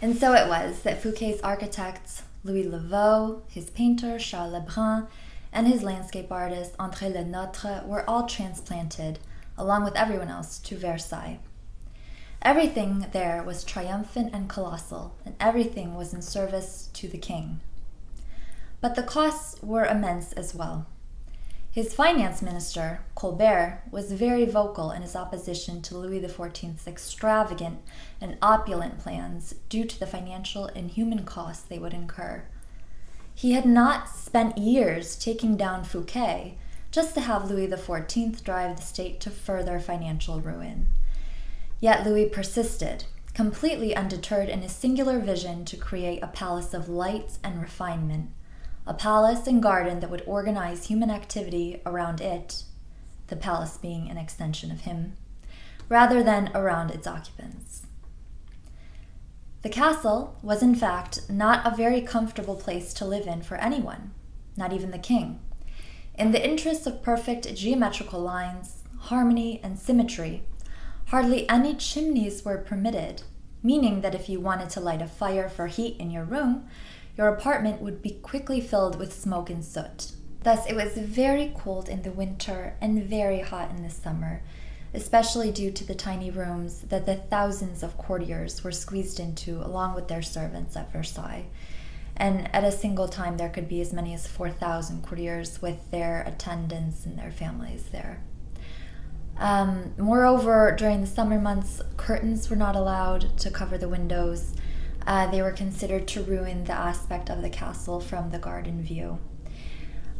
And so it was that Fouquet's architects, Louis Levaux, his painter, Charles Lebrun, and his landscape artist, André Le Nôtre, were all transplanted, along with everyone else, to Versailles. Everything there was triumphant and colossal, and everything was in service to the king. But the costs were immense as well. His finance minister, Colbert, was very vocal in his opposition to Louis XIV's extravagant and opulent plans due to the financial and human costs they would incur. He had not spent years taking down Fouquet just to have Louis XIV drive the state to further financial ruin. Yet Louis persisted, completely undeterred in his singular vision to create a palace of lights and refinement, a palace and garden that would organize human activity around it, the palace being an extension of him, rather than around its occupants. The castle was in fact not a very comfortable place to live in for anyone, not even the king. In the interests of perfect geometrical lines, harmony, and symmetry, hardly any chimneys were permitted, meaning that if you wanted to light a fire for heat in your room, your apartment would be quickly filled with smoke and soot. Thus, it was very cold in the winter and very hot in the summer, especially due to the tiny rooms that the thousands of courtiers were squeezed into along with their servants at Versailles. And at a single time, there could be as many as 4,000 courtiers with their attendants and their families there. Moreover, during the summer months, curtains were not allowed to cover the windows. They were considered to ruin the aspect of the castle from the garden view.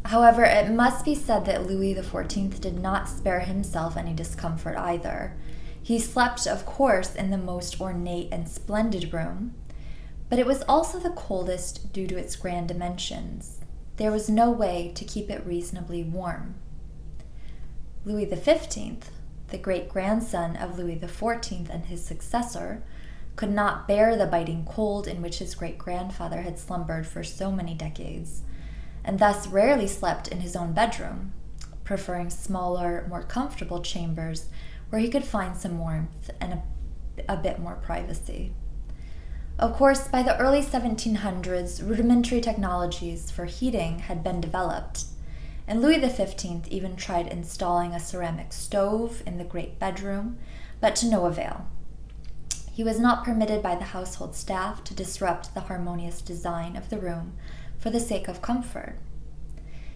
However, it must be said that Louis XIV did not spare himself any discomfort either. He slept, of course, in the most ornate and splendid room, but it was also the coldest due to its grand dimensions. There was no way to keep it reasonably warm. Louis XV, the great-grandson of Louis XIV and his successor, could not bear the biting cold in which his great-grandfather had slumbered for so many decades, and thus rarely slept in his own bedroom, preferring smaller, more comfortable chambers where he could find some warmth and a bit more privacy. Of course, by the early 1700s, rudimentary technologies for heating had been developed, and Louis XV even tried installing a ceramic stove in the great bedroom, but to no avail. He was not permitted by the household staff to disrupt the harmonious design of the room for the sake of comfort.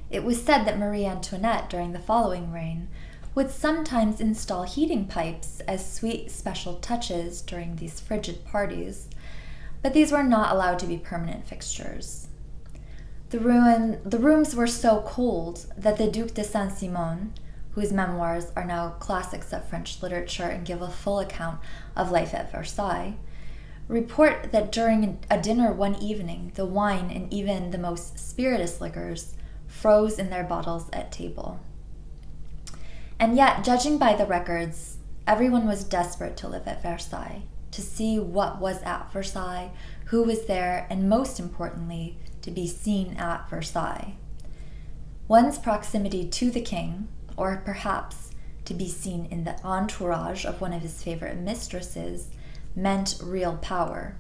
It was said that Marie Antoinette, during the following reign, would sometimes install heating pipes as sweet special touches during these frigid parties, but these were not allowed to be permanent fixtures. The rooms were so cold that the Duc de Saint-Simon, whose memoirs are now classics of French literature and give a full account of life at Versailles, report that during a dinner one evening, the wine and even the most spirituous liquors froze in their bottles at table. And yet, judging by the records, everyone was desperate to live at Versailles, to see what was at Versailles, who was there, and most importantly, to be seen at Versailles. One's proximity to the king, or perhaps to be seen in the entourage of one of his favorite mistresses, meant real power.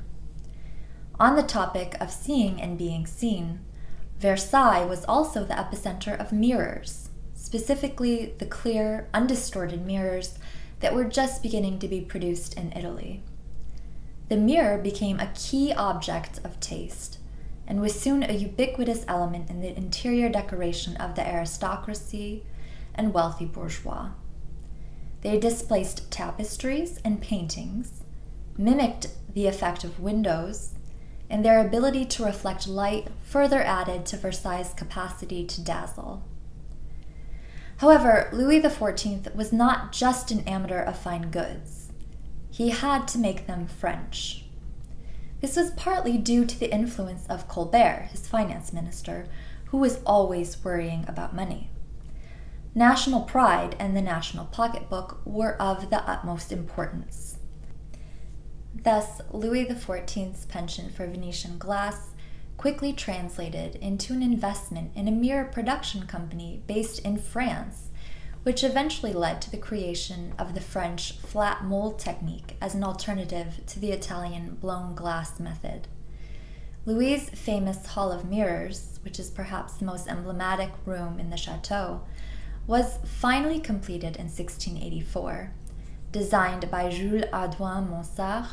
On the topic of seeing and being seen, Versailles was also the epicenter of mirrors, specifically the clear, undistorted mirrors that were just beginning to be produced in Italy. The mirror became a key object of taste and was soon a ubiquitous element in the interior decoration of the aristocracy and wealthy bourgeois. They displaced tapestries and paintings, mimicked the effect of windows, and their ability to reflect light further added to Versailles' capacity to dazzle. However, Louis XIV was not just an amateur of fine goods. He had to make them French. This was partly due to the influence of Colbert, his finance minister, who was always worrying about money. National pride and the national pocketbook were of the utmost importance. Thus, Louis XIV's penchant for Venetian glass quickly translated into an investment in a mirror production company based in France, which eventually led to the creation of the French flat mold technique as an alternative to the Italian blown glass method. Louis's famous Hall of Mirrors, which is perhaps the most emblematic room in the chateau, was finally completed in 1684. Designed by Jules Hardouin Monsard,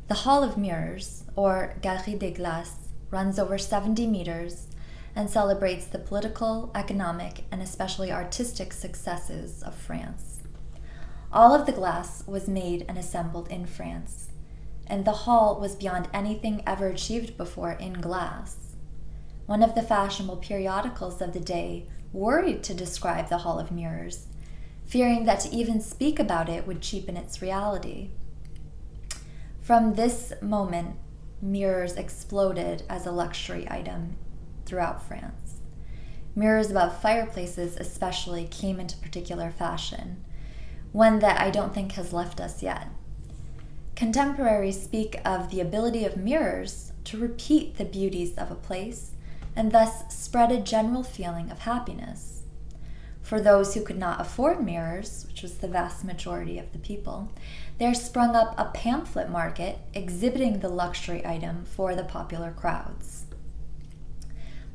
the Hall of Mirrors, or Galerie des Glaces, runs over 70 meters and celebrates the political, economic, and especially artistic successes of France. All of the glass was made and assembled in France, and the hall was beyond anything ever achieved before in glass. One of the fashionable periodicals of the day worried to describe the Hall of Mirrors, fearing that to even speak about it would cheapen its reality. From this moment, mirrors exploded as a luxury item throughout France. Mirrors above fireplaces especially came into particular fashion, one that I don't think has left us yet. Contemporaries speak of the ability of mirrors to repeat the beauties of a place and thus spread a general feeling of happiness. For those who could not afford mirrors, which was the vast majority of the people, there sprung up a pamphlet market exhibiting the luxury item for the popular crowds.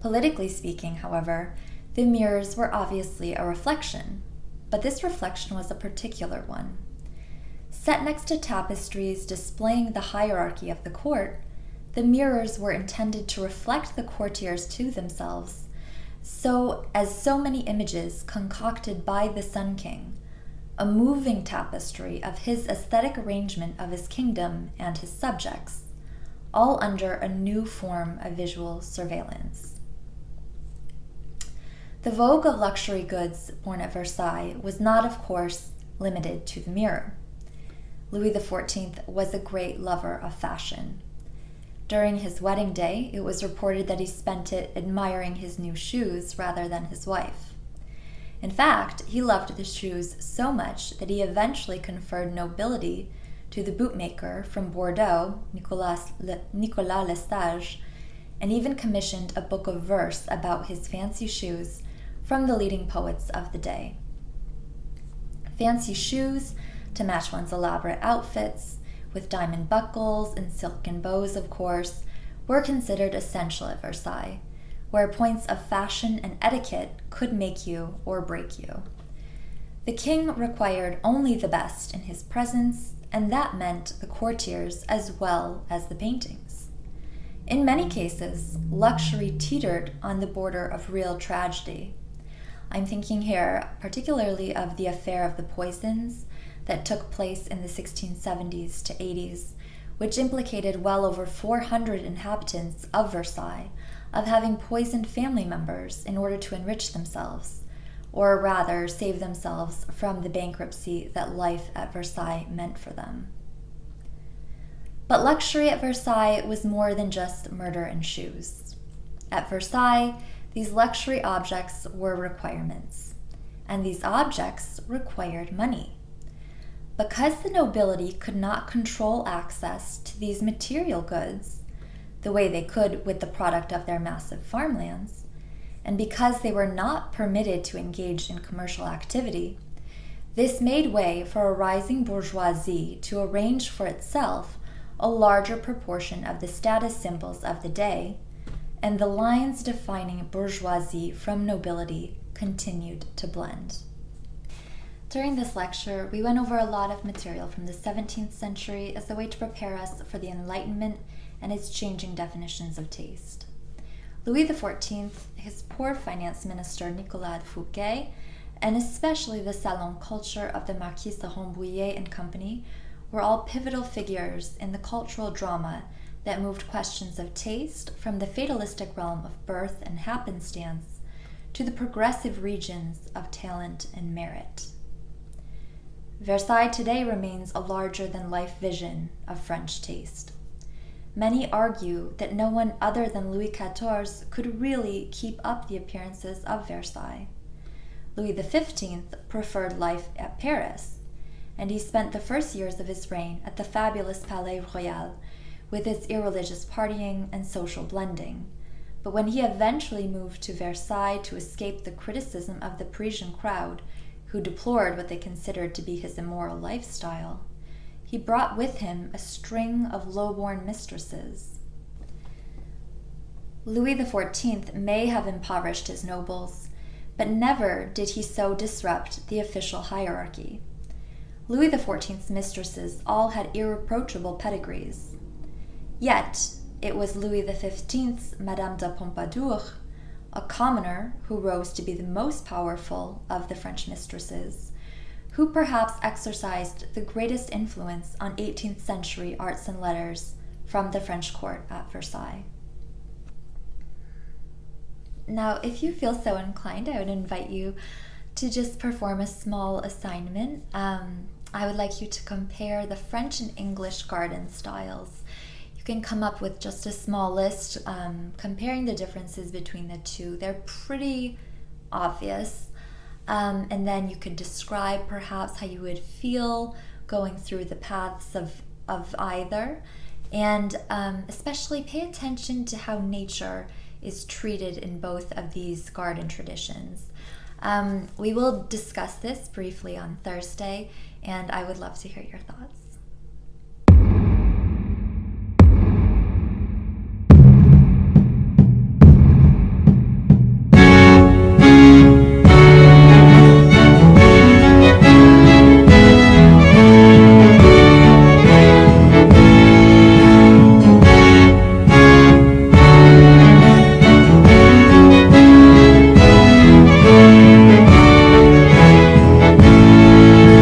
Politically speaking, however, the mirrors were obviously a reflection, but this reflection was a particular one. Set next to tapestries displaying the hierarchy of the court, the mirrors were intended to reflect the courtiers to themselves, so many images concocted by the Sun King, a moving tapestry of his aesthetic arrangement of his kingdom and his subjects, all under a new form of visual surveillance. The vogue of luxury goods born at Versailles was not, of course, limited to the mirror. Louis XIV was a great lover of fashion. During his wedding day, it was reported that he spent it admiring his new shoes rather than his wife. In fact, he loved the shoes so much that he eventually conferred nobility to the bootmaker from Bordeaux, Nicolas Lestage, and even commissioned a book of verse about his fancy shoes from the leading poets of the day. Fancy shoes to match one's elaborate outfits, with diamond buckles and silken bows, of course, were considered essential at Versailles, where points of fashion and etiquette could make you or break you. The king required only the best in his presence, and that meant the courtiers as well as the paintings. In many cases, luxury teetered on the border of real tragedy. I'm thinking here particularly of the affair of the poisons that took place in the 1670s to 80s, which implicated well over 400 inhabitants of Versailles of having poisoned family members in order to enrich themselves, or rather save themselves from the bankruptcy that life at Versailles meant for them. But luxury at Versailles was more than just murder and shoes. At Versailles, these luxury objects were requirements, and these objects required money. Because the nobility could not control access to these material goods the way they could with the product of their massive farmlands, and because they were not permitted to engage in commercial activity, this made way for a rising bourgeoisie to arrange for itself a larger proportion of the status symbols of the day, and the lines defining bourgeoisie from nobility continued to blend. During this lecture, we went over a lot of material from the 17th century as a way to prepare us for the Enlightenment and its changing definitions of taste. Louis XIV, his poor finance minister Nicolas Fouquet, and especially the salon culture of the Marquise de Rambouillet and company were all pivotal figures in the cultural drama that moved questions of taste from the fatalistic realm of birth and happenstance to the progressive regions of talent and merit. Versailles today remains a larger-than-life vision of French taste. Many argue that no one other than Louis XIV could really keep up the appearances of Versailles. Louis XV preferred life at Paris, and he spent the first years of his reign at the fabulous Palais Royal, with its irreligious partying and social blending. But when he eventually moved to Versailles to escape the criticism of the Parisian crowd, who deplored what they considered to be his immoral lifestyle, he brought with him a string of low-born mistresses. Louis XIV may have impoverished his nobles, but never did he so disrupt the official hierarchy. Louis XIV's mistresses all had irreproachable pedigrees. Yet, it was Louis XV's Madame de Pompadour, a commoner who rose to be the most powerful of the French mistresses, who perhaps exercised the greatest influence on 18th century arts and letters from the French court at Versailles. Now, if you feel so inclined, I would invite you to just perform a small assignment. I would like you to compare the French and English garden styles. You can come up with just a small list comparing the differences between the two. They're pretty obvious. And then you could describe perhaps how you would feel going through the paths of either. And especially pay attention to how nature is treated in both of these garden traditions. We will discuss this briefly on Thursday, and I would love to hear your thoughts.